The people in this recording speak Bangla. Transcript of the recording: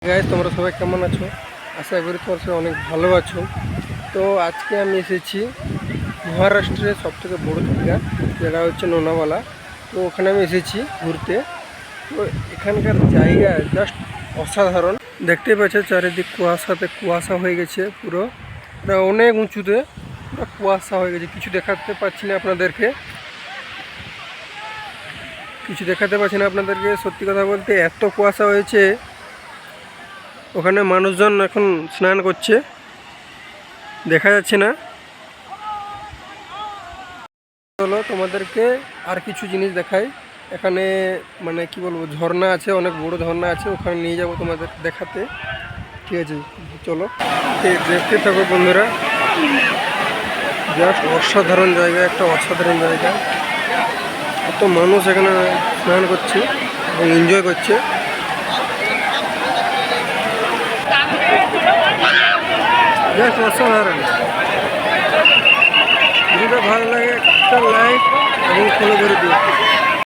গাইস, তোমরা সবাই কেমন আছো? আশা করি তোমার সবাই অনেক ভালো আছো। তো আজকে আমি এসেছি মহারাষ্ট্রের সবথেকে বড় জায়গা, যেটা হচ্ছে লোনাওয়ালা। তো ওখানে আমি এসেছি ঘুরতে। তো এখানকার জায়গা জাস্ট অসাধারণ। দেখতেই পাচ্ছ চারিদিক কুয়াশাতে কুয়াশা হয়ে গেছে, পুরো এটা অনেক উঁচুতে পুরো কুয়াশা হয়ে গেছে। কিছু দেখাতে পাচ্ছি না আপনাদেরকে, সত্যি কথা বলতে এত কুয়াশা হয়েছে। ওখানে মানুষজন এখন স্নান করছে, দেখা যাচ্ছে না। চলো তোমাদেরকে আর কিছু জিনিস দেখাই। এখানে মানে কি বলবো, ঝর্ণা আছে, অনেক বড় ঝর্ণা আছে, ওখানে নিয়ে যাব তোমাদের দেখাতে। ঠিক আছে, চলো দেখতে থাকো বন্ধুরা। জাস্ট অসাধারণ জায়গা, একটা অসাধারণ জায়গা। এত মানুষ এখানে স্নান করছে এবং এনজয় করছে। জাস্ট অসাধারণ। যদি ভালো লাগে একটা লাইক এবং ফলো করে দিও।